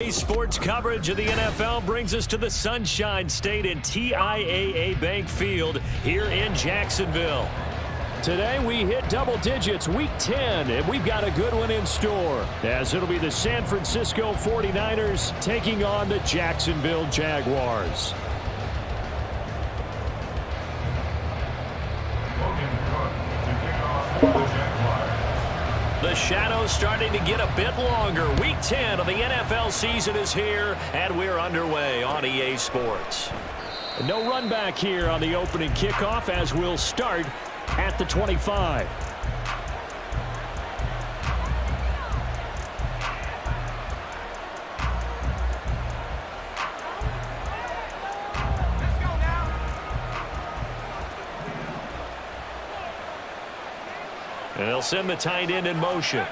Sports coverage of the NFL brings us to the Sunshine State and TIAA Bank Field here in Jacksonville. Today we hit double digits, week 10, and we've got a good one in store, as it'll be the San Francisco 49ers taking on the Jacksonville Jaguars. The shadow's starting to get a bit longer. Week 10 of the NFL season is here, and we're underway on EA Sports. No run back here on the opening kickoff as we'll start at the 25. And they'll send the tight end in motion.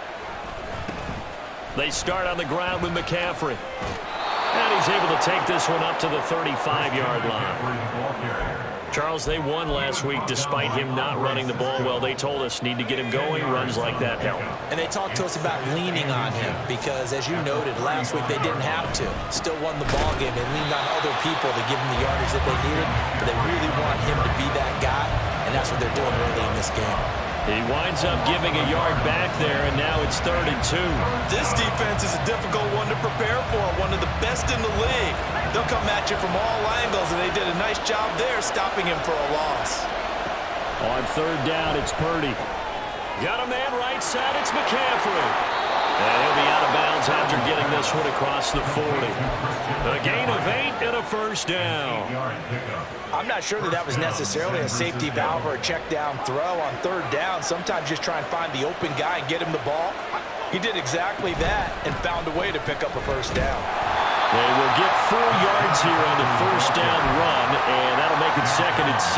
They start on the ground with McCaffrey. And he's able to take this one up to the 35-yard line. Charles, they won last week despite him not running the ball well. They told us need to get him going. Runs like that help. And they talked to us about leaning on him because, as you noted, last week they didn't have to. Still won the ball game. They leaned on other people to give them the yardage that they needed. But they really want him to be that guy, and that's what they're doing early in this game. He winds up giving a yard back there, and now it's 3rd and 2. This defense is a difficult one to prepare for, one of the best in the league. They'll come at you from all angles, and they did a nice job there stopping him for a loss. On 3rd down, it's Purdy. Got a man right side, it's McCaffrey. And he'll be out of bounds after getting this one across the 40. A gain of 8 and a 1st down. I'm not sure that was necessarily a safety valve or a check down throw on 3rd down. Sometimes just try and find the open guy and get him the ball. He did exactly that and found a way to pick up a 1st down. They will get 4 yards here on the 1st down run, and that'll make it 2nd and 6.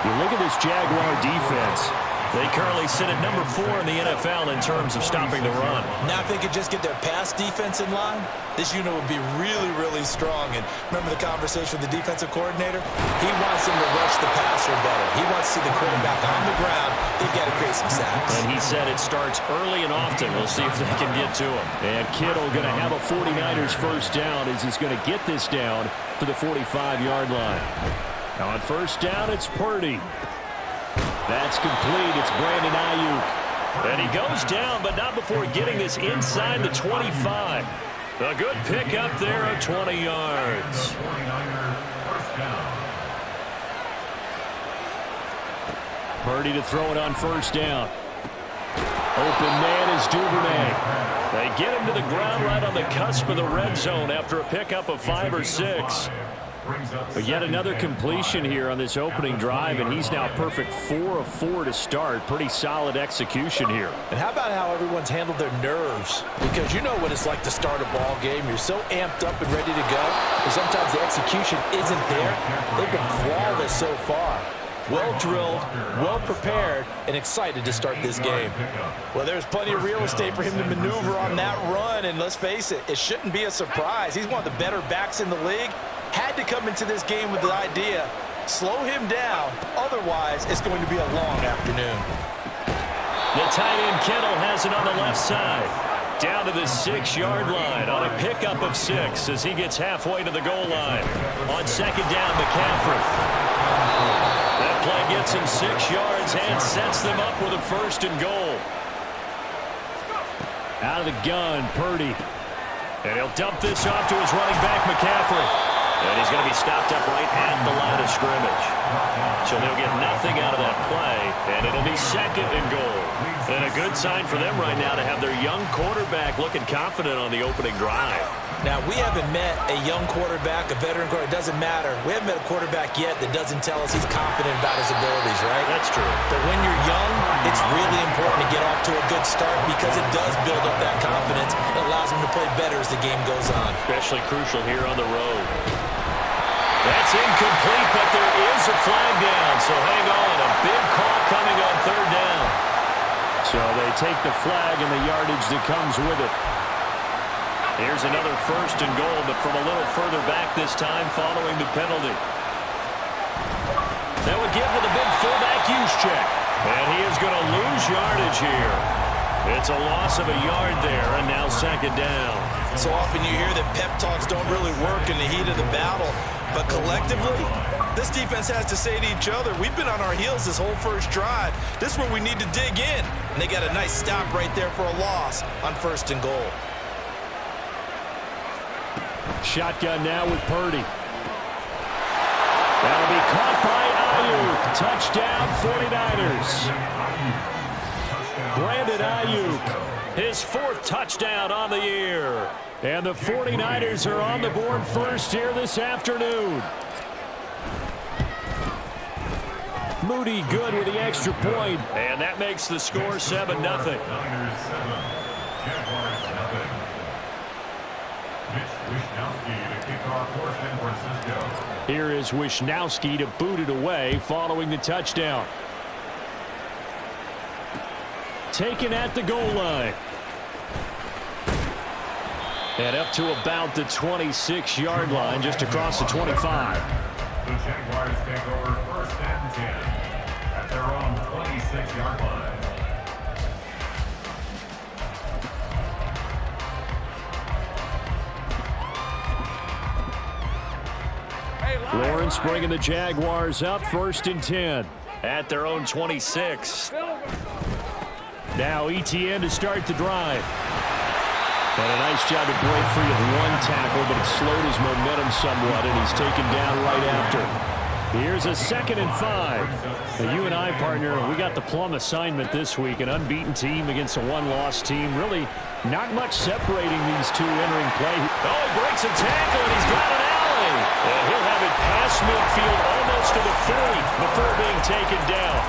You look at this Jaguar defense. They currently sit at number 4 in the NFL in terms of stopping the run. Now, if they could just get their pass defense in line, this unit would be really, really strong. And remember the conversation with the defensive coordinator? He wants them to rush the passer better. He wants to see the quarterback on the ground. They've got to create some sacks. And he said it starts early and often. We'll see if they can get to him. And Kittle going to have a 49ers 1st down as he's going to get this down to the 45-yard line. Now on 1st down, it's Purdy. That's complete. It's Brandon Ayuk. And he goes down, but not before getting this inside the 25. A good pickup there of 20 yards. Purdy to throw it on 1st down. Open man is Duvernay. They get him to the ground right on the cusp of the red zone after a pickup of 5 or 6. But yet another completion here on this opening drive, and he's now perfect 4 of 4 to start. Pretty solid execution here. And how about how everyone's handled their nerves? Because you know what it's like to start a ball game. You're so amped up and ready to go, but sometimes the execution isn't there. They've been flawless so far. Well drilled, well prepared, and excited to start this game. Well, there's plenty of real estate for him to maneuver on that run, and let's face it, it shouldn't be a surprise. He's one of the better backs in the league. Had to come into this game with the idea, slow him down, otherwise it's going to be a long afternoon. The tight end Kittle has it on the left side. Down to the 6-yard line on a pickup of 6 as he gets halfway to the goal line. On 2nd down, McCaffrey. That play gets him 6 yards and sets them up with a 1st and goal. Out of the gun, Purdy. And he'll dump this off to his running back, McCaffrey. And he's going to be stopped up right at the line of scrimmage. So they'll get nothing out of that play, and it'll be 2nd and goal. And a good sign for them right now to have their young quarterback looking confident on the opening drive. Now, we haven't met a young quarterback, a veteran quarterback. It doesn't matter. We haven't met a quarterback yet that doesn't tell us he's confident about his abilities, right? That's true. But when you're young, it's really important to get off to a good start because it does build up that confidence. It allows him to play better as the game goes on. Especially crucial here on the road. That's incomplete, but there is a flag down, so hang on. A big call coming on 3rd down. So they take the flag and the yardage that comes with it. Here's another 1st and goal, but from a little further back this time following the penalty. That would give to the big fullback use check. And he is going to lose yardage here. It's a loss of a yard there, and now 2nd down. So often you hear that pep talks don't really work in the heat of the battle, but collectively, this defense has to say to each other, we've been on our heels this whole first drive. This is where we need to dig in. And they got a nice stop right there for a loss on 1st and goal. Shotgun now with Purdy. That'll be caught by Ayuk. Touchdown 49ers. Brandon Ayuk, his 4th touchdown on the year. And the 49ers are on the board first here this afternoon. Moody good with the extra point, and that makes the score 7-0. Here is Wishnowski to boot it away following the touchdown. Taken at the goal line. And up to about the 26-yard line, just across the 25. The Jaguars take over 1st and 10 at their own 26-yard line. Lawrence bringing the Jaguars up 1st and 10 at their own 26. Now ETN to start the drive. And a nice job to break free of 1 tackle, but it slowed his momentum somewhat, and he's taken down right after. Here's a 2nd and 5. Now, you and I, partner, we got the plum assignment this week. An unbeaten team against a 1-loss team. Really not much separating these two entering play. Oh, he breaks a tackle, and he's got an alley. And he'll have it past midfield almost to the 40 before being taken down.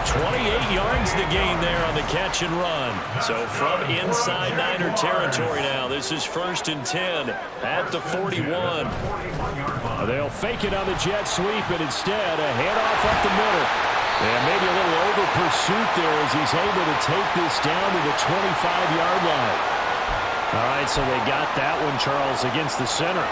28 yards the gain there on the catch and run. So from inside Niner territory now, this is 1st and 10 at the 41. They'll fake it on the jet sweep, and instead a handoff up the middle. And maybe a little over pursuit there as he's able to take this down to the 25-yard line. All right, so they got that one, Charles, against the center.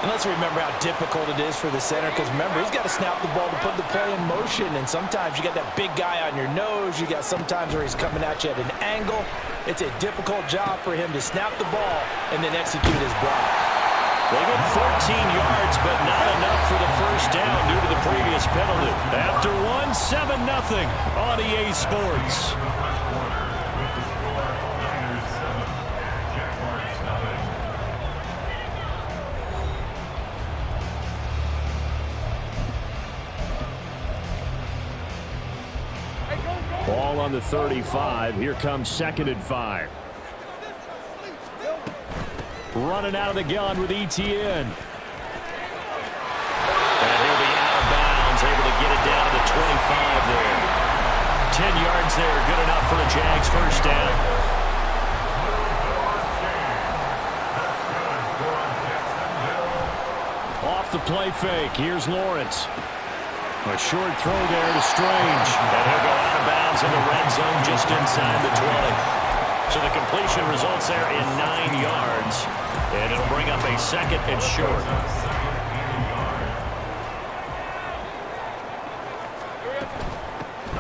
And let's remember how difficult it is for the center, because remember, he's got to snap the ball to put the play in motion, and sometimes you got that big guy on your nose. You got sometimes where he's coming at you at an angle. It's a difficult job for him to snap the ball and then execute his block. They get 14 yards, but not enough for the first down due to the previous penalty. After 7-0 on EA Sports. Ball on the 35. Here comes 2nd and 5. Running out of the gun with ETN. And he'll be out of bounds, able to get it down to the 25 there. 10 yards there, good enough for the Jags' first down. Off the play fake, here's Lawrence. A short throw there to Strange. And he'll go out of bounds in the red zone just inside the 20. So the completion results there in 9 yards. And it'll bring up a 2nd and short.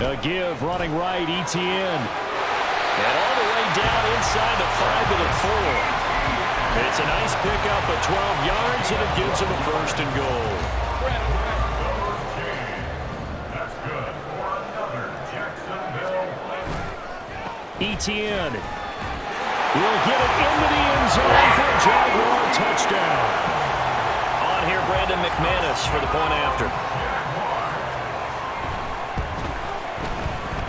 A give running right, ETN. And all the way down inside the 5 to the 4. It's a nice pickup of 12 yards, and it gives him a 1st and goal. ETN will get it into the end zone for a Jaguar touchdown. On here, Brandon McManus for the point after.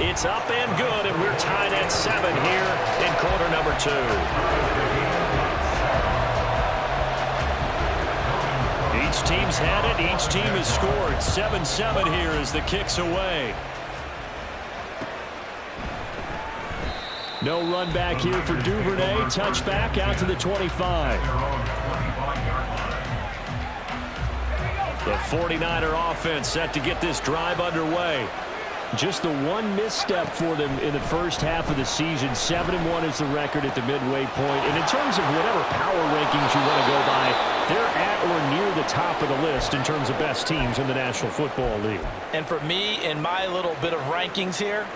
It's up and good, and we're tied at 7 here in quarter number 2. Each team's had it. Each team has scored. 7-7 here as the kick's away. No run back here for Duvernay. Touchback out to the 25. The 49er offense set to get this drive underway. Just the one misstep for them in the first half of the season. 7-1 is the record at the midway point. And in terms of whatever power rankings you want to go by, they're at or near the top of the list in terms of best teams in the National Football League. And for me, in my little bit of rankings here,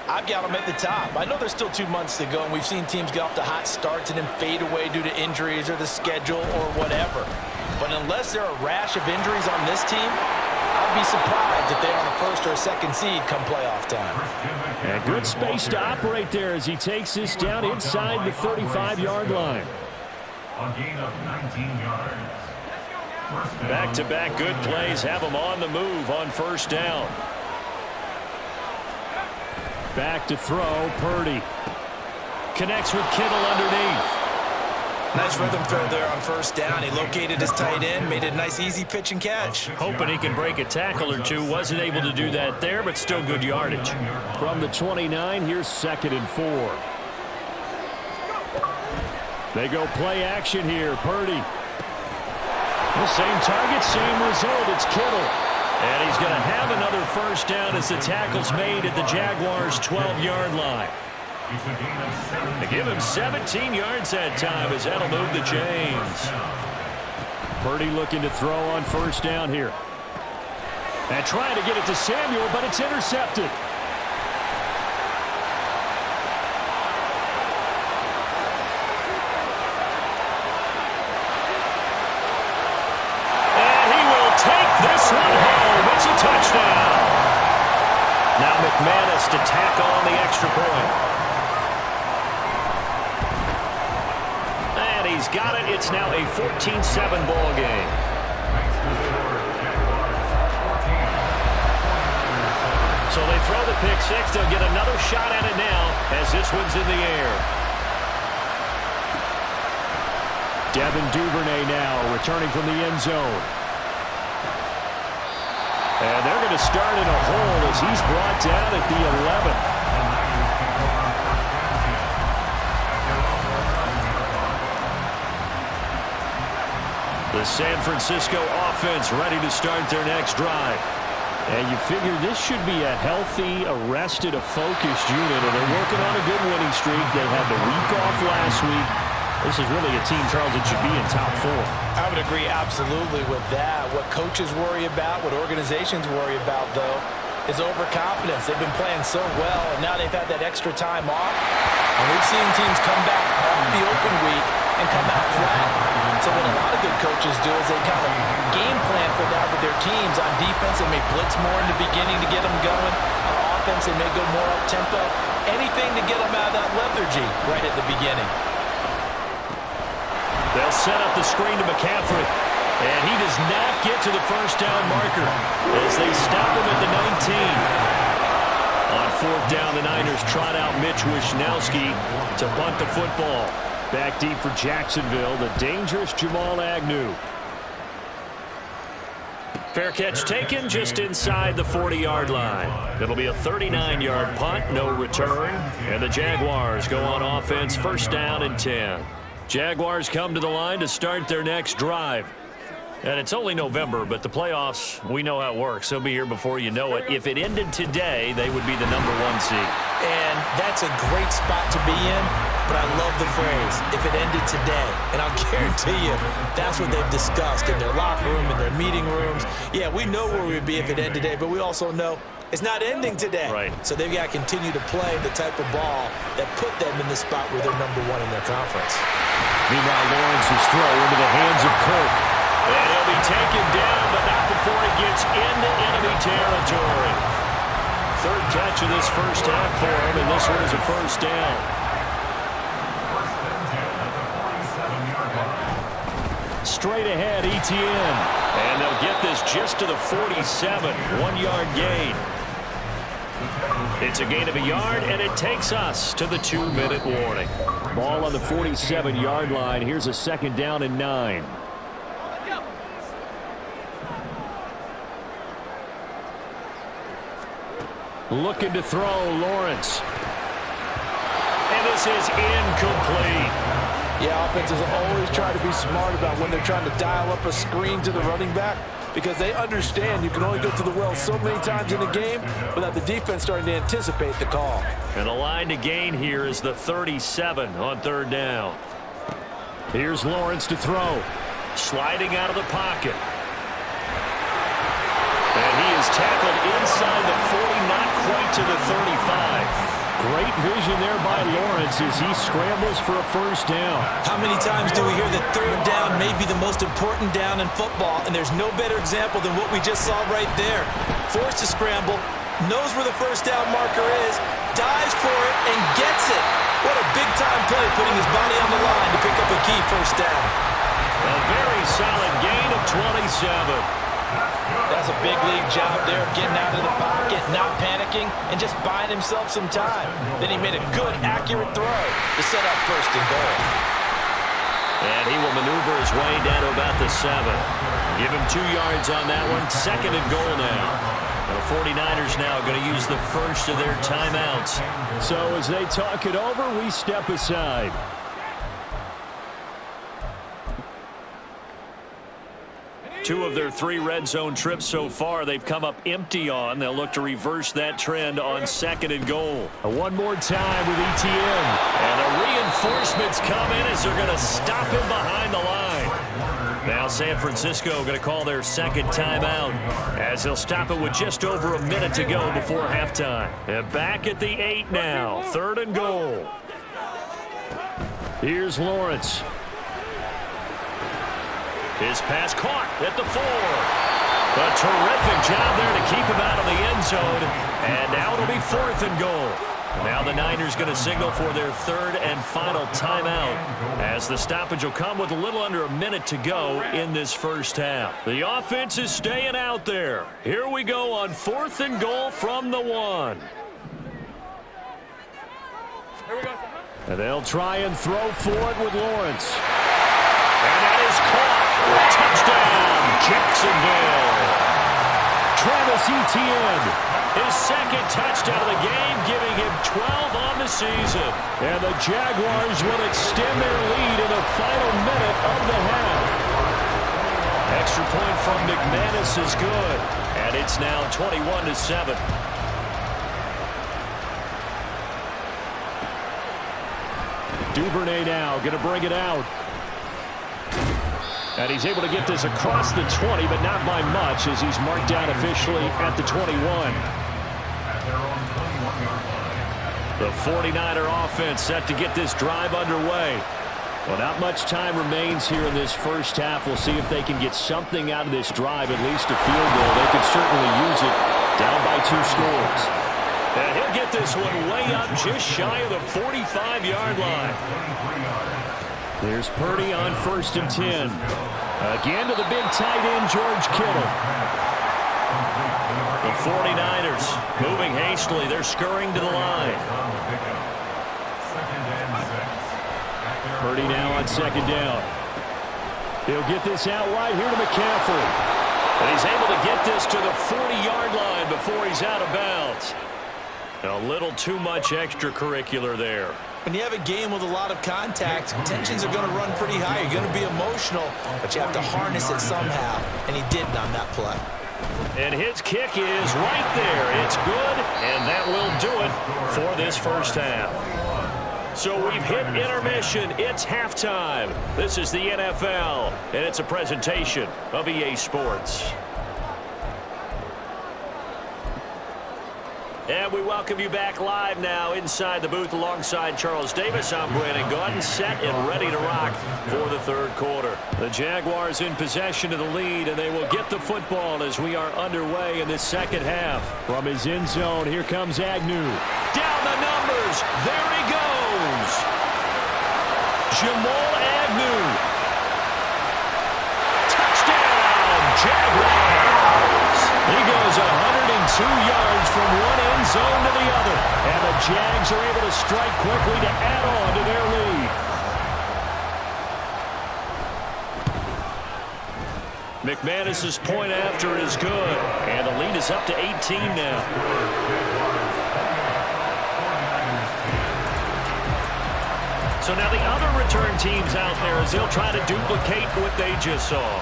I've got them at the top. I know there's still 2 months to go, and we've seen teams get off to hot starts and then fade away due to injuries or the schedule or whatever. But unless there are a rash of injuries on this team, I'd be surprised if they're on a first or a second seed come playoff time. And good space to operate there as he takes this down inside the 35-yard line. A gain of 19 yards. Back-to-back good plays have him on the move on first down. Back to throw, Purdy. Connects with Kittle underneath. Nice rhythm throw there on first down. He located his tight end, made it a nice easy pitch and catch. Hoping he can break a tackle or two. Wasn't able to do that there, but still good yardage. From the 29, here's 2nd and 4. They go play action here. Purdy. The same target, same result. It's Kittle. And he's going to have another first down as the tackle's made at the Jaguars' 12-yard line. They give him 17 yards that time as that'll move the chains. Purdy looking to throw on first down here. And trying to get it to Samuel, but it's intercepted. And he will take this one home. It's a touchdown. Now McManus to tack on the extra point. He's got it. It's now a 14-7 ball game. So they throw the pick six. They'll get another shot at it now as this one's in the air. Devin Duvernay now returning from the end zone. And they're going to start in a hole as he's brought down at the 11. The San Francisco offense ready to start their next drive. And you figure this should be a healthy, arrested, a focused unit. And they're working on a good winning streak. They had the week off last week. This is really a team, Charles, that should be in top 4. I would agree absolutely with that. What coaches worry about, what organizations worry about, though, is overconfidence. They've been playing so well, and now they've had that extra time off. And we've seen teams come back off the open week and come out flat. So what a lot of good coaches do is they kind of game plan for that with their teams. On defense, they may blitz more in the beginning to get them going. On offense, they may go more up-tempo. Anything to get them out of that lethargy right at the beginning. They'll set up the screen to McCaffrey. And he does not get to the first down marker as they stop him at the 19. On fourth down, the Niners trot out Mitch Wishnowsky to punt the football. Back deep for Jacksonville, the dangerous Jamal Agnew. Fair catch taken just inside the 40-yard line. It'll be a 39-yard punt, no return. And the Jaguars go on offense, first down and 10. Jaguars come to the line to start their next drive. And it's only November, but the playoffs, we know how it works. They'll be here before you know it. If it ended today, they would be the number 1 seed. And that's a great spot to be in, but I love the phrase, if it ended today. And I'll guarantee you, that's what they've discussed in their locker room, in their meeting rooms. Yeah, we know where we'd be if it ended today, but we also know it's not ending today. Right. So they've got to continue to play the type of ball that put them in the spot where they're number 1 in their conference. Meanwhile, Lawrence's throw into the hands of Kirk. And he'll be taken down, but not before he gets into enemy territory. Third catch of this first half for him, and this one is a first down. Straight ahead, Etienne. And they'll get this just to the 47, 1-yard gain. It's a gain of a yard, and it takes us to the 2-minute warning. Ball on the 47-yard line. Here's a second down and 9. Looking to throw, Lawrence. And this is incomplete. Yeah, offenses always try to be smart about when they're trying to dial up a screen to the running back because they understand you can only go to the well so many times in a game without the defense starting to anticipate the call. And the line to gain here is the 37 on third down. Here's Lawrence to throw. Sliding out of the pocket. And he is tackled inside the 40, not quite to the 35. Great vision there by Lawrence as he scrambles for a first down. How many times do we hear that third down may be the most important down in football, and there's no better example than what we just saw right there. Forced to scramble, knows where the first down marker is, dives for it, and gets it. What a big-time play, putting his body on the line to pick up a key first down. A very solid gain of 27. That's a big league job there of getting out of the pocket, not panicking, and just buying himself some time. Then he made a good, accurate throw to set up first and goal. And he will maneuver his way down to about the 7. Give him 2 yards on that one. Second and goal now. The 49ers now going to use the first of their timeouts. So as they talk it over, we step aside. Two of their 3 red zone trips so far, they've come up empty on. They'll look to reverse that trend on second and goal. One more time with ETN. And the reinforcements come in as they're going to stop him behind the line. Now San Francisco going to call their second timeout as they'll stop it with just over a minute to go before halftime. And back at the 8 now. Third and goal. Here's Lawrence. His pass caught at the 4. A terrific job there to keep him out of the end zone. And now it'll be 4th and goal. Now the Niners going to signal for their third and final timeout as the stoppage will come with a little under a minute to go in this first half. The offense is staying out there. Here we go on 4th and goal from the 1. And they'll try and throw for it with Lawrence. And that is caught. Touchdown, Jacksonville. Travis Etienne, his second touchdown of the game, giving him 12 on the season. And the Jaguars will extend their lead in the final minute of the half. Extra point from McManus is good. And it's now 21-7. Duvernay now going to bring it out. And he's able to get this across the 20, but not by much as he's marked down officially at the 21. The 49er offense set to get this drive underway. Well, not much time remains here in this first half. We'll see if they can get something out of this drive, at least a field goal. They could certainly use it down by 2 scores. And he'll get this one way up just shy of the 45-yard line. There's Purdy on 1st and 10. Again to the big tight end, George Kittle. The 49ers moving hastily. They're scurrying to the line. Purdy now on 2nd down. He'll get this out wide here to McCaffrey. And he's able to get this to the 40-yard line before he's out of bounds. A little too much extracurricular there. When you have a game with a lot of contact, tensions are going to run pretty high. You're going to be emotional, but you have to harness it somehow, and he didn't on that play. And his kick is right there. It's good, and that will do it for this first half. So we've hit intermission. It's halftime. This is the NFL, and it's a presentation of EA Sports. And we welcome you back live now inside the booth alongside Charles Davis. I'm Brandon Gaudin, set and ready to rock for the third quarter. The Jaguars in possession of the lead, and they will get the football as we are underway in this second half. From his end zone, here comes Agnew. Down the numbers. There he goes. Jamal Agnew. Touchdown, Jaguars. He goes 102 yards from one end zone to the other. And the Jags are able to strike quickly to add on to their lead. McManus's point after is good. And the lead is up to 18 now. So now the other return teams out there as they'll try to duplicate what they just saw.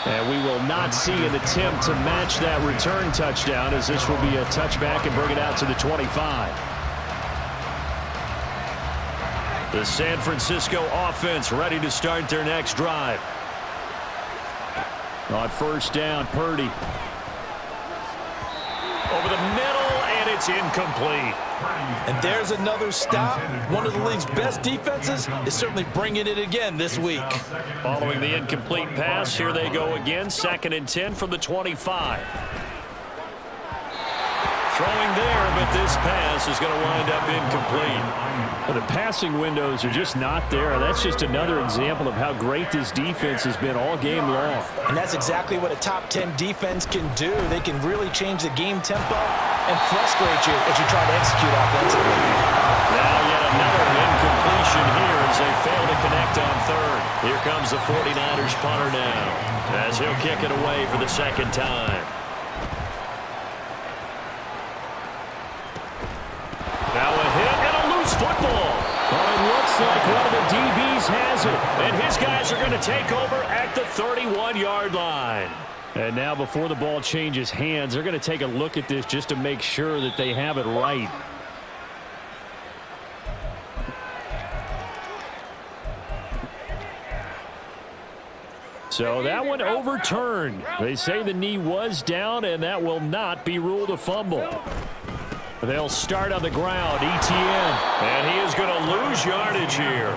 And we will not see an attempt to match that return touchdown as this will be a touchback and bring it out to the 25. The San Francisco offense ready to start their next drive. On first down, Purdy. over the middle, and it's incomplete. And there's another stop. One of the league's best defenses is certainly bringing it again this week. Following the incomplete pass, here they go again. 2nd and 10 from the 25. Throwing there, but this pass is going to wind up incomplete. Well, the passing windows are just not there. That's just another example of how great this defense has been all game long. And that's exactly what a top 10 defense can do. They can really change the game tempo and frustrate you as you try to execute offensively. Now yet another incompletion here as they fail to connect on 3rd. Here comes the 49ers punter now as he'll kick it away for the 2nd time. Now a hit and a loose football. Well, it looks like one of the DBs has it. And his guys are going to take over at the 31-yard line. And now before the ball changes hands, they're going to take a look at this just to make sure that they have it right. So that one overturned. They say the knee was down, and that will not be ruled a fumble. They'll start on the ground. Etienne. And he is going to lose yardage here.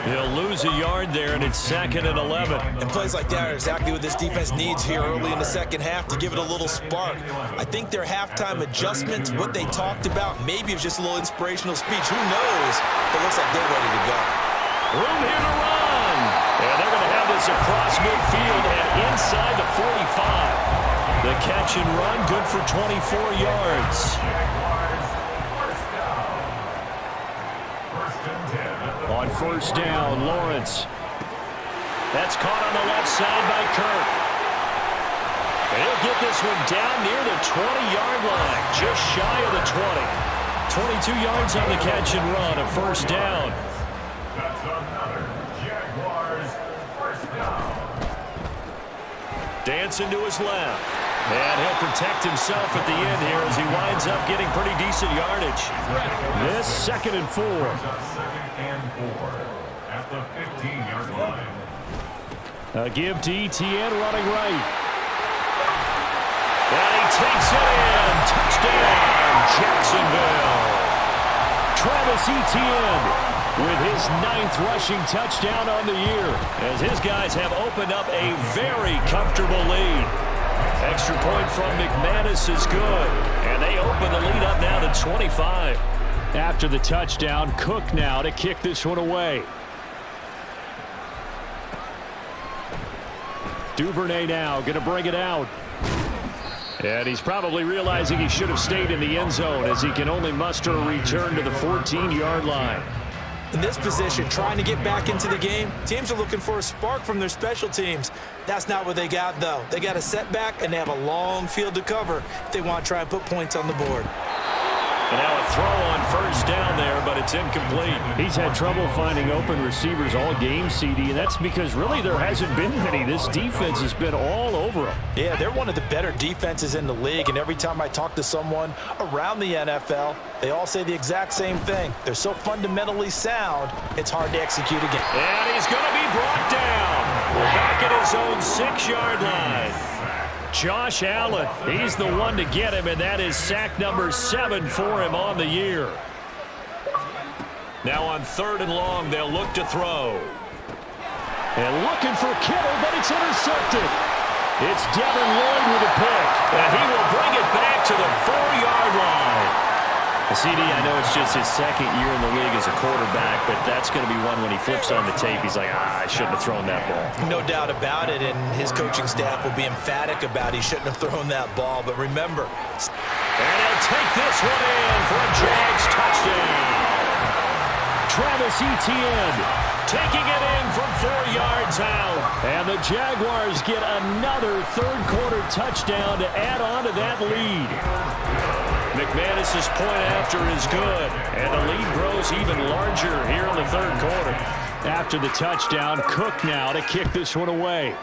He'll lose a yard there, and it's 2nd and 11. And plays like that are exactly what this defense needs here early in the 2nd half to give it a little spark. I think their halftime adjustments, what they talked about, maybe it was just a little inspirational speech. Who knows? But it looks like they're ready to go. Room here to run. And they're going to have this across midfield and inside the 45. The catch and run, good for 24 yards. On 1st down, Lawrence. That's caught on the left side by Kirk. And he'll get this one down near the 20-yard line, just shy of the 20. 22 yards on the catch and run, a 1st down. That's another Jaguars 1st down. Dancing to his left. And he'll protect himself at the end here as he winds up getting pretty decent yardage. This 2nd and 4. 2nd and 4 at the 15-yard line. A give to Etienne running right. And he takes it in. Touchdown, Jacksonville. Travis Etienne with his 9th rushing touchdown on the year as his guys have opened up a very comfortable lead. Extra point from McManus is good, and they open the lead up now to 25. After the touchdown, Cook now to kick this one away. Duvernay now going to bring it out. And he's probably realizing he should have stayed in the end zone as he can only muster a return to the 14-yard line. In this position, trying to get back into the game, teams are looking for a spark from their special teams. That's not what they got, though. They got a setback, and they have a long field to cover if they want to try and put points on the board. And now a throw on 1st down there, but it's incomplete. He's had trouble finding open receivers all game, CD, and that's because really there hasn't been many. This defense has been all over them. Yeah, they're one of the better defenses in the league, and every time I talk to someone around the NFL, they all say the exact same thing. They're so fundamentally sound, it's hard to execute again. And he's going to be brought down. We're back at his own 6-yard line. Josh Allen, he's the one to get him, and that is sack number 7 for him on the year. Now on 3rd and long, they'll look to throw. And looking for Kittle, but it's intercepted. It's Devin Lloyd with a pick, and he will bring it back to the 4-yard line. CD, I know it's just his 2nd year in the league as a quarterback, but that's going to be one when he flips on the tape, he's like, I shouldn't have thrown that ball. No doubt about it, and his coaching staff will be emphatic about he shouldn't have thrown that ball. But remember, and he'll take this one in for a Jags touchdown. Travis Etienne taking it in from 4 yards out. And the Jaguars get another 3rd-quarter touchdown to add on to that lead. McManus's point after is good, and the lead grows even larger here in the 3rd quarter. After the touchdown, Cook now to kick this one away.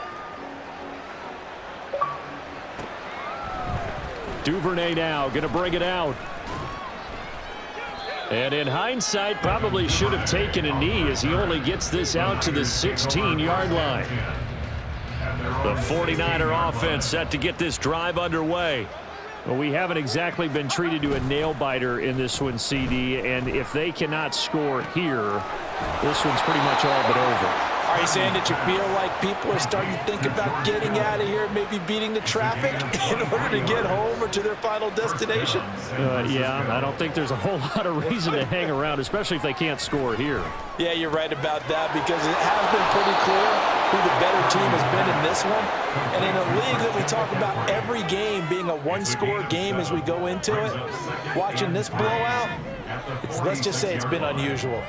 Duvernay now going to bring it out. And in hindsight, probably should have taken a knee as he only gets this out to the 16-yard line. The 49er offense set to get this drive underway. Well, we haven't exactly been treated to a nail-biter in this one, CD, and if they cannot score here, this one's pretty much all but over. Are you saying that you feel like people are starting to think about getting out of here, maybe beating the traffic in order to get home or to their final destination? Yeah, I don't think there's a whole lot of reason to hang around, especially if they can't score here. Yeah, you're right about that because it has been pretty clear who the better team has been in this one. And in a league that we talk about every game being a one-score game as we go into it, watching this blowout, let's just say it's been unusual.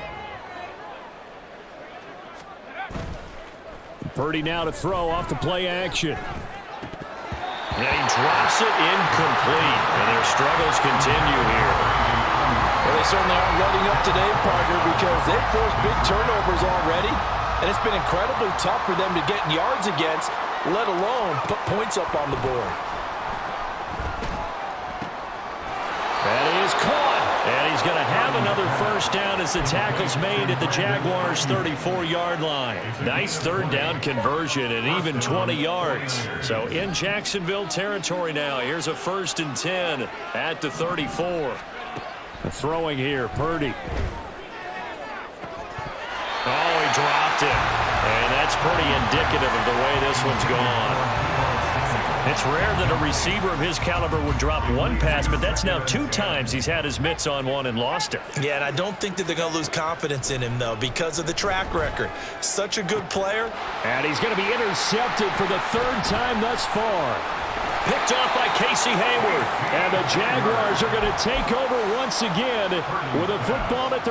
Purdy now to throw off the play action. And he drops it incomplete. And their struggles continue here. Well, they certainly aren't letting up today, partner, because they've forced big turnovers already. And it's been incredibly tough for them to get yards against, let alone put points up on the board. That is caught. And he's going to have another first down as the tackle's made at the Jaguars' 34-yard line. Nice third down conversion and even 20 yards. So in Jacksonville territory now. Here's a 1st and 10 at the 34. Throwing here, Purdy. Oh, he dropped it. And that's pretty indicative of the way this one's gone. It's rare that a receiver of his caliber would drop one pass, but that's now 2 times he's had his mitts on one and lost it. Yeah, and I don't think that they're going to lose confidence in him, though, because of the track record. Such a good player. And he's going to be intercepted for the 3rd time thus far. Picked off by Casey Hayward. And the Jaguars are going to take over once again with a football at their